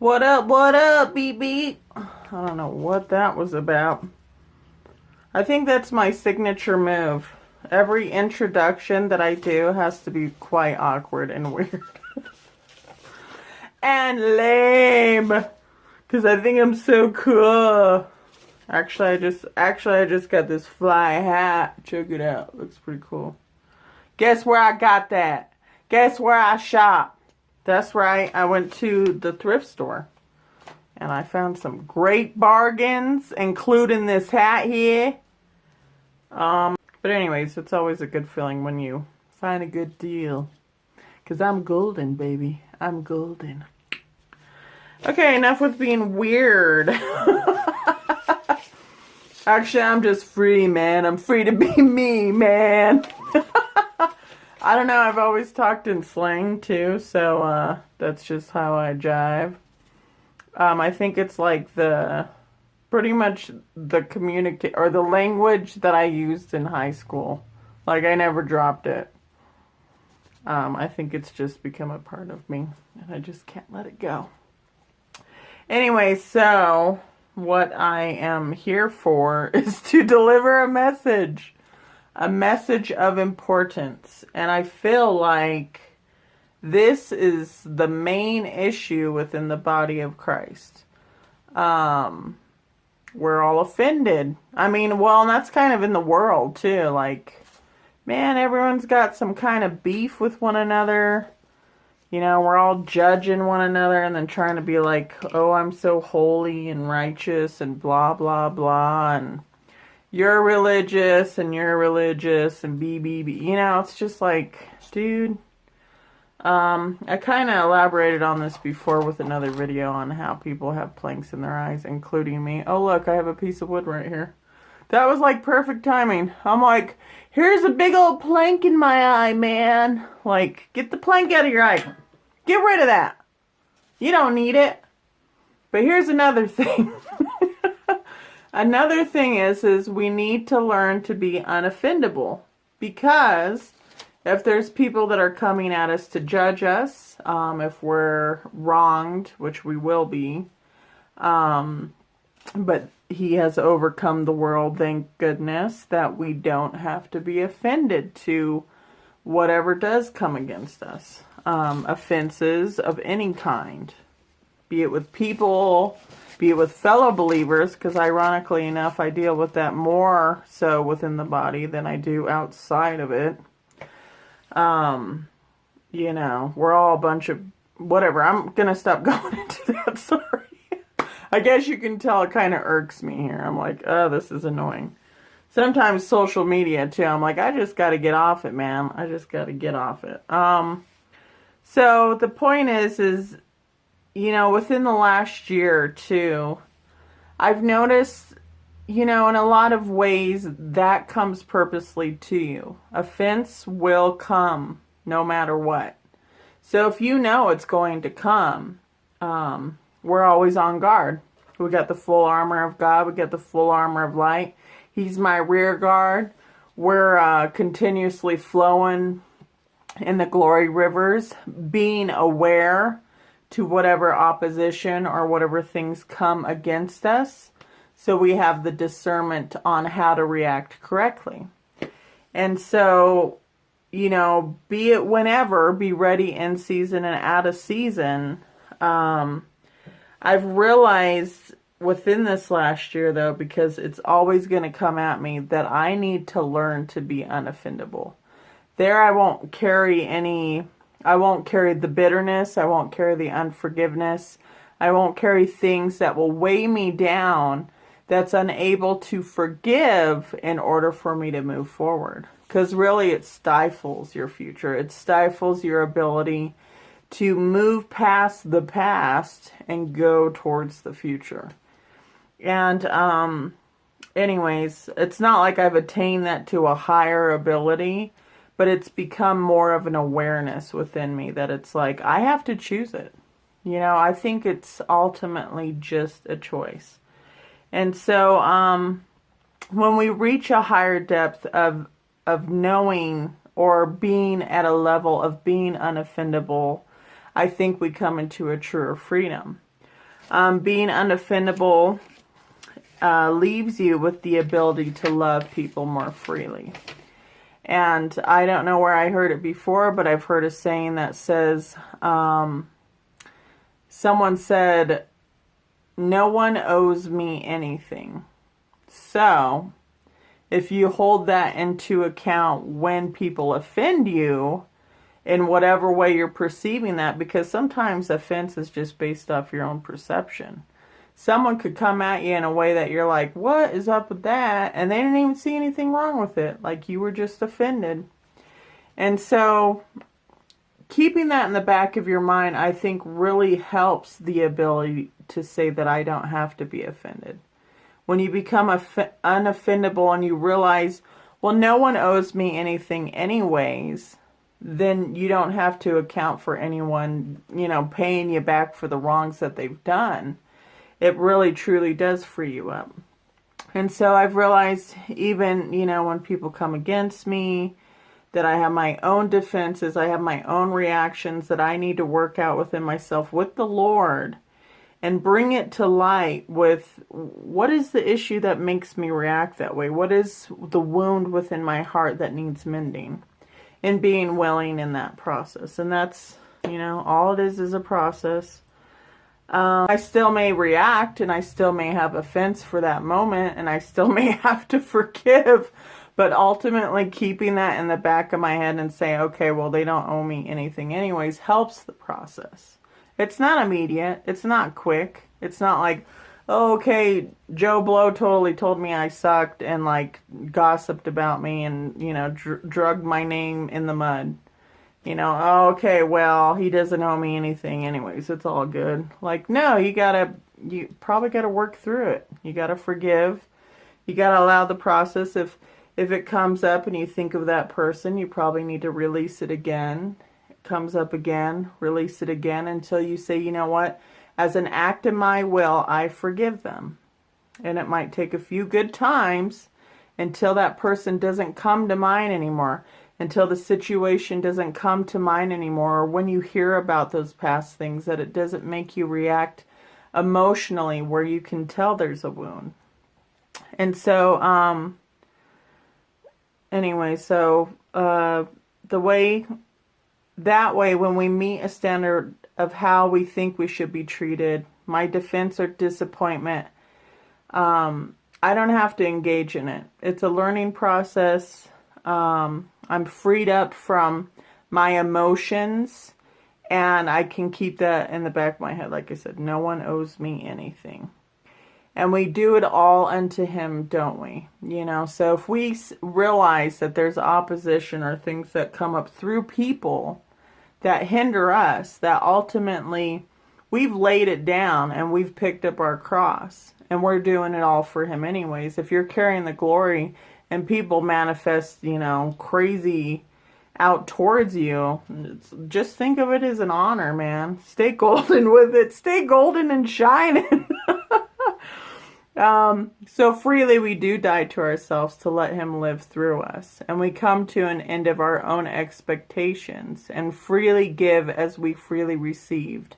What up, beep beep? I don't know what that was about. I think that's my signature move. Every introduction that I do has to be quite awkward and weird. And lame. Because I think I'm so cool. Actually, I just got this fly hat. Check it out. Looks pretty cool. Guess where I got that? Guess where I shop? That's right. I went to the thrift store. And I found some great bargains, including this hat here. But anyways, it's always a good feeling when you find a good deal. Because I'm golden, baby. I'm golden. Okay, enough with being weird. Actually, I'm just free, man. I'm free to be me, man. I don't know. I've always talked in slang, too. So, that's just how I jive. I think it's like pretty much the or the language that I used in high school. Like, I never dropped it. I think it's just become a part of me, and I just can't let it go. Anyway, so what I am here for is to deliver a message of importance. And I feel like this is the main issue within the body of Christ. We're all offended. I mean, well, and that's kind of in the world too. Like, man, everyone's got some kind of beef with one another. You know, we're all judging one another and then trying to be like, oh, I'm so holy and righteous and blah, blah, blah. And you're religious and BBB. You know, it's just like, dude. I kind of elaborated on this before with another video on how people have planks in their eyes, including me. Oh, look, I have a piece of wood right here. That was like perfect timing. I'm like, here's a big old plank in my eye, man. Like, get the plank out of your eye. Get rid of that. You don't need it. But here's another thing. Another thing is we need to learn to be unoffendable. Because if there's people that are coming at us to judge us, if we're wronged, which we will be, but he has overcome the world, thank goodness, that we don't have to be offended to whatever does come against us. Offenses of any kind, be it with people, be it with fellow believers, because ironically enough, I deal with that more so within the body than I do outside of it. You know, we're all a bunch of whatever. I'm gonna stop going into that. Sorry. I guess you can tell it kind of irks me here. I'm like, oh, this is annoying. Sometimes social media too. I'm like, I just got to get off it, man. I just got to get off it. So the point is, you know, within the last year or two, I've noticed, you know, in a lot of ways that comes purposely to you. Offense will come no matter what. So if you know it's going to come, we're always on guard. We got the full armor of God. We got the full armor of light. He's my rear guard. We're continuously flowing in the glory rivers, being aware to whatever opposition or whatever things come against us. So we have the discernment on how to react correctly. And so, you know, be it whenever, be ready in season and out of season. I've realized within this last year, though, because it's always going to come at me, that I need to learn to be unoffendable. There I won't carry the bitterness. I won't carry the unforgiveness. I won't carry things that will weigh me down, that's unable to forgive in order for me to move forward. Because really it stifles your future. It stifles your ability to move past the past and go towards the future. And anyways, it's not like I've attained that to a higher ability, but it's become more of an awareness within me that it's like, I have to choose it. You know, I think it's ultimately just a choice. And so, when we reach a higher depth of knowing or being at a level of being unoffendable, I think we come into a truer freedom. Being unoffendable leaves you with the ability to love people more freely. And I don't know where I heard it before, but I've heard a saying that says, someone said, no one owes me anything. So, if you hold that into account when people offend you, in whatever way you're perceiving that, because sometimes offense is just based off your own perception. Someone could come at you in a way that you're like, what is up with that? And they didn't even see anything wrong with it. Like you were just offended. And so keeping that in the back of your mind, I think really helps the ability to say that I don't have to be offended. When you become unoffendable and you realize, well, no one owes me anything anyways, then you don't have to account for anyone, paying you back for the wrongs that they've done. It really, truly does free you up. And so I've realized even, when people come against me, that I have my own defenses, I have my own reactions that I need to work out within myself with the Lord and bring it to light with what is the issue that makes me react that way? What is the wound within my heart that needs mending? And being willing in that process. And that's, all it is a process. I still may react and I still may have offense for that moment and I still may have to forgive. But ultimately keeping that in the back of my head and saying, okay, well, they don't owe me anything anyways, helps the process. It's not immediate. It's not quick. It's not like, oh, okay, Joe Blow totally told me I sucked and gossiped about me and, drugged my name in the mud. Oh, okay, well, he doesn't owe me anything anyways. It's all good. No, you probably got to work through it. You got to forgive. You got to allow the process. If it comes up and you think of that person, you probably need to release it again. It comes up again, release it again until you say, you know what? As an act of my will, I forgive them. And it might take a few good times until that person doesn't come to mind anymore, until the situation doesn't come to mind anymore, or when you hear about those past things, that it doesn't make you react emotionally where you can tell there's a wound. And so, that way, when we meet a standard of how we think we should be treated, my defense or disappointment, I don't have to engage in it. It's a learning process. I'm freed up from my emotions, and I can keep that in the back of my head. Like I said, no one owes me anything. And we do it all unto Him, don't we? So if we realize that there's opposition or things that come up through people that hinder us, that ultimately we've laid it down and we've picked up our cross and we're doing it all for Him anyways. If you're carrying the glory and people manifest, crazy out towards you, just think of it as an honor, man. Stay golden with it. Stay golden and shining. So freely we do die to ourselves to let Him live through us. And we come to an end of our own expectations and freely give as we freely received,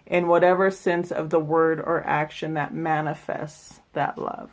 in whatever sense of the word or action that manifests that love.